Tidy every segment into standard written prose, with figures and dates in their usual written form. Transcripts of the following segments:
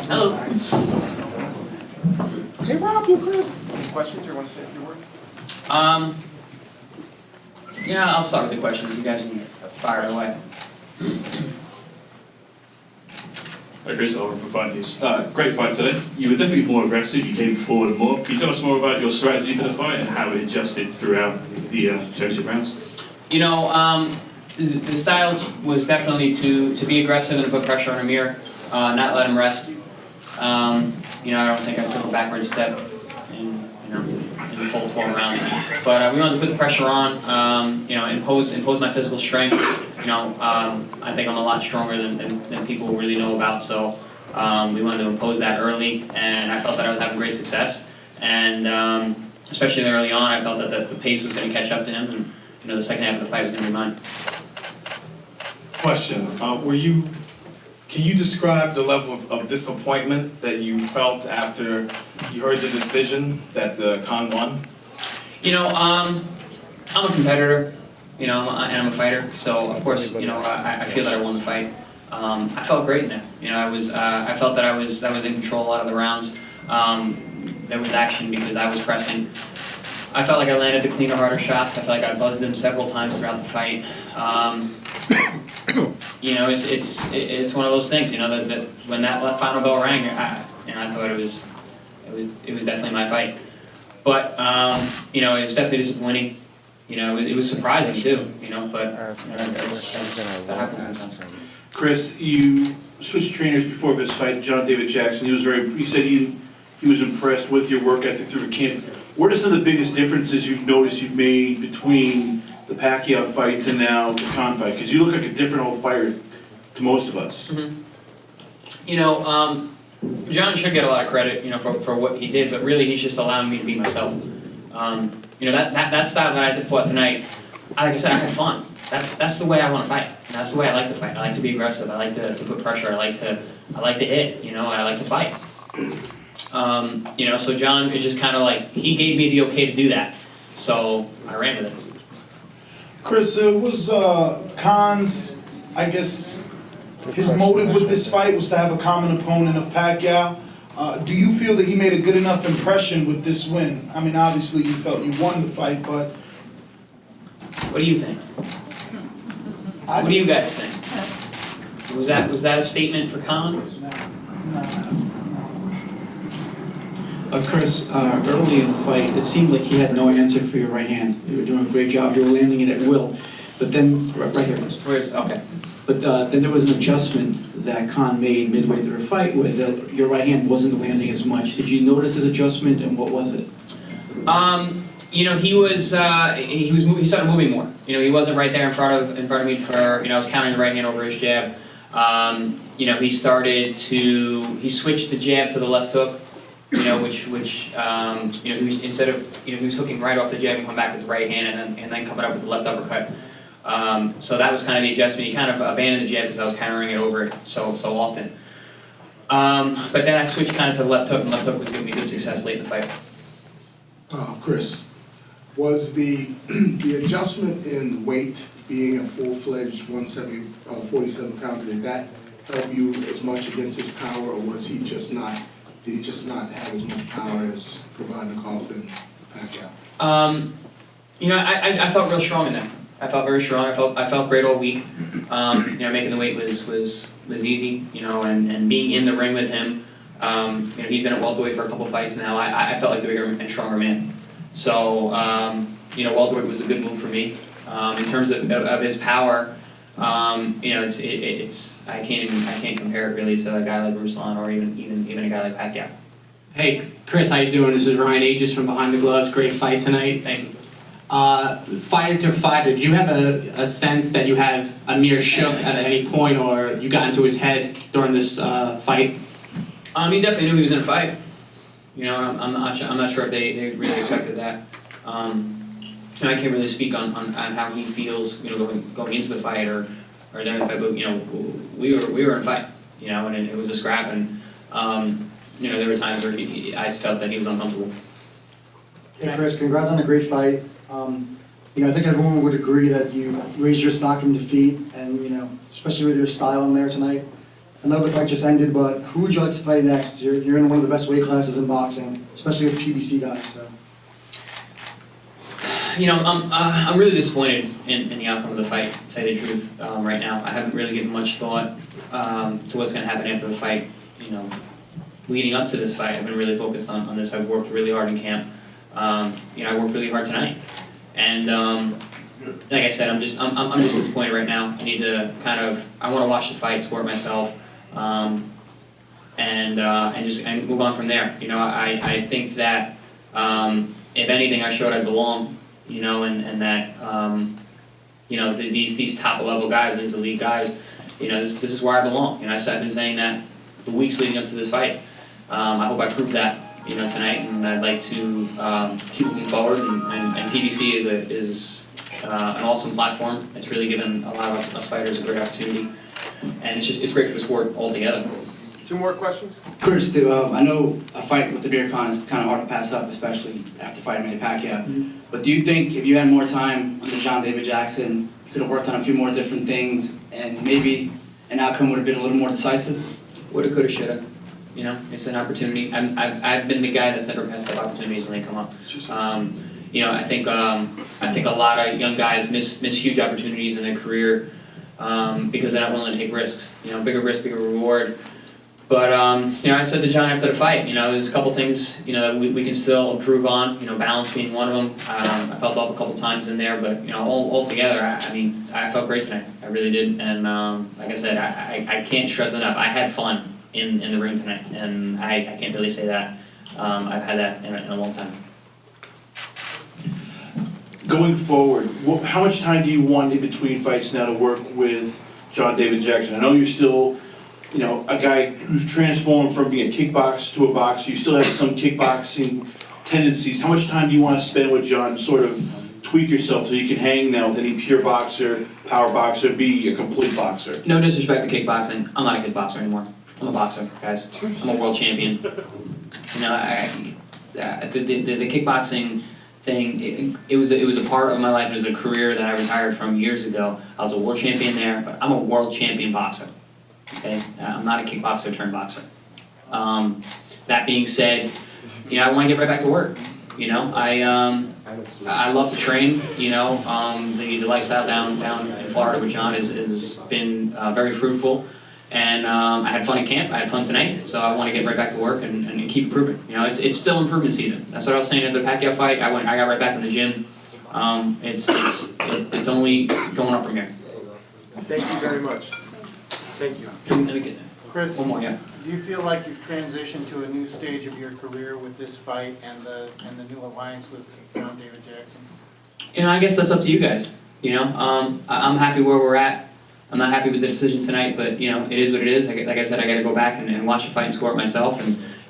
Hello. Hey Rob, you Chris. Any questions or want to say a few words? Yeah, I'll start with the questions. You guys can fire it away. Hi Chris, Oliver from Fight News. Great fight today. You were definitely more aggressive, you came forward more. Can you tell us more about your strategy for the fight and how it adjusted throughout the championship rounds? You know, the style was definitely to be aggressive and to put pressure on Amir, not let him rest. You know, I don't think I took a backward step in the full 12 rounds. But we wanted to put the pressure on, you know, impose my physical strength. You know, I think I'm a lot stronger than people really know about, so we wanted to impose that early, and I felt that I was having great success. And especially early on, I felt that the pace was going to catch up to him, and you know, the second half of the fight was going to be mine. Question, can you describe the level of disappointment that you felt after you heard the decision that Khan won? You know, I'm a competitor, you know, and I'm a fighter, so of course, you know, I feel that I won the fight. I felt great in there. You know, I felt that I was in control a lot of the rounds. There was action because I was pressing. I felt like I landed the cleaner, harder shots. I felt like I buzzed them several times throughout the fight. You know, it's one of those things. You know, that when that final bell rang, I thought it was definitely my fight. But you know, it was definitely disappointing. You know, it was surprising too. You know, but you know, that happens sometimes. Chris, you switched trainers before this fight. John David Jackson. He said he was impressed with your work ethic through the camp. What are some of the biggest differences you've noticed you've made between the Pacquiao fight to now the Khan fight? Because you look like a different old fighter to most of us. Mm-hmm. You know, John should get a lot of credit, you know, for what he did, but really he's just allowing me to be myself. You know, that style that I fought tonight, like I said, I had fun. That's the way I want to fight. And that's the way I like to fight. I like to be aggressive. I like to put pressure. I like to hit. You know, and I like to fight. You know, so John is just kind of like, he gave me the okay to do that, so I ran with it. Chris, was Khan's, I guess, his motive with this fight was to have a common opponent of Pacquiao. Do you feel that he made a good enough impression with this win? I mean, obviously you felt you won the fight, but... What do you think? What do you guys think? Was that a statement for Khan? Chris, early in the fight, it seemed like he had no answer for your right hand. You were doing a great job. You were landing it at will. But then, right here, Chris. Where's, okay. But then there was an adjustment that Khan made midway through the fight where your right hand wasn't landing as much. Did you notice his adjustment, and what was it? You know, he started moving more. You know, he wasn't right there in front of me for, you know, I was counting the right hand over his jab. You know, he switched the jab to the left hook. You know, which you know, he was, instead of, you know, he was hooking right off the jab and come back with the right hand and then coming up with the left uppercut. So that was kind of the adjustment. He kind of abandoned the jab because I was countering it over it so often. But then I switched kind of to the left hook, and left hook was giving me good success late in the fight. Chris, was the adjustment in weight, being a full-fledged 47 pounder, did that help you as much against his power, or was he just not? Did he just not have as much power as Provodnikov and Pacquiao? You know, I felt real strong in that. I felt very strong. I felt great all week. You know, making the weight was easy. You know, and being in the ring with him. You know, he's been at welterweight for a couple fights now. I felt like the bigger and stronger man. So you know, welterweight was a good move for me. In terms of his power. You know, I can't compare it really to a guy like Ruslan or even a guy like Pacquiao. Hey, Chris, how you doing? This is Ryan Aegis from Behind the Gloves. Great fight tonight. Thank you. Fighter to fighter, did you have a sense that you had Amir shook at any point, or you got into his head during this fight? He definitely knew he was in a fight. You know, I'm not sure if they really expected that. You know, I can't really speak on how he feels, you know, going into the fight or during the fight, but you know, we were in a fight, you know, and it was a scrap, and you know, there were times where I felt that he was uncomfortable. Hey Chris, congrats on a great fight. You know, I think everyone would agree that you raised your stock in defeat, and, you know, especially with your style in there tonight. I know the fight just ended, but who would you like to fight next? You're in one of the best weight classes in boxing, especially with PBC guys, so. You know, I'm really disappointed in the outcome of the fight, to tell you the truth, right now. I haven't really given much thought to what's going to happen after the fight. You know, leading up to this fight, I've been really focused on this. I've worked really hard in camp. You know, I worked really hard tonight. And like I said, I'm just disappointed right now. I need to I want to watch the fight, score it myself, and move on from there. You know, I think that if anything, I showed I belong. You know, and that you know, these top level guys, these elite guys, you know, this is where I belong. You know, I've been saying that the weeks leading up to this fight. I hope I proved that, you know, tonight, and I'd like to keep moving forward. And PBC is an awesome platform. It's really given a lot of us fighters a great opportunity, and it's great for the sport altogether. 2 more questions? Chris, I know a fight with Amir Khan is kind of hard to pass up, especially after fighting Manny Pacquiao. But do you think if you had more time under John David Jackson, you could have worked on a few more different things, and maybe an outcome would have been a little more decisive? Woulda, coulda, shoulda. You know, it's an opportunity. I've been the guy that's never passed up opportunities when they come up. You know, I think a lot of young guys miss huge opportunities in their career because they're not willing to take risks. You know, bigger risk, bigger reward. But you know, I said to John after the fight, you know, there's a couple things, you know, that we can still improve on. You know, balance being one of them. I felt off a couple times in there, but you know, all together, I mean, I felt great tonight. I really did. And like I said, I can't stress enough. I had fun in the ring tonight, and I can't really say that. I've had that in a long time. Going forward, how much time do you want in between fights now to work with John David Jackson? I know you're still, you know, a guy who's transformed from being a kickboxer to a boxer. You still have some kickboxing tendencies. How much time do you want to spend with John to sort of tweak yourself so you can hang now with any pure boxer, power boxer, be a complete boxer? No disrespect to kickboxing. I'm not a kickboxer anymore. I'm a boxer, guys. I'm a world champion. You know, the kickboxing thing, it was a part of my life. It was a career that I retired from years ago. I was a world champion there, but I'm a world champion boxer. Okay, I'm not a kickboxer turned boxer. That being said, you know, I want to get right back to work. You know, I love to train. You know, the lifestyle down in Florida with John has been very fruitful, and I had fun in camp. I had fun tonight, so I want to get right back to work and keep improving. You know, it's still improvement season. That's what I was saying at the Pacquiao fight. I got right back in the gym. It's only going up from here. Thank you very much. Thank you. Let me get Chris, one more, yeah. do you feel like you've transitioned to a new stage of your career with this fight and the new alliance with John David Jackson? You know, I guess that's up to you guys. You know, I'm happy where we're at. I'm not happy with the decision tonight, but you know, it is what it is. Like I said, I got to go back and watch the fight and score it myself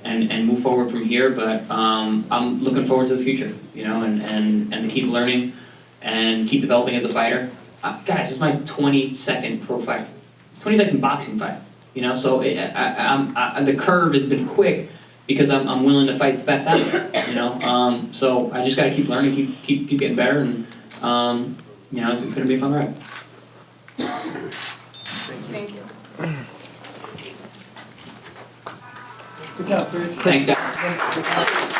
and move forward from here. But I'm looking forward to the future. You know, and to keep learning and keep developing as a fighter. Guys, this is my 22nd pro fight. 22nd boxing fight, you know, so the curve has been quick because I'm willing to fight the best out there, you know. So I just got to keep learning, keep getting better, and you know, it's going to be a fun ride. Thank you. Good job, Chris. Thanks, guys.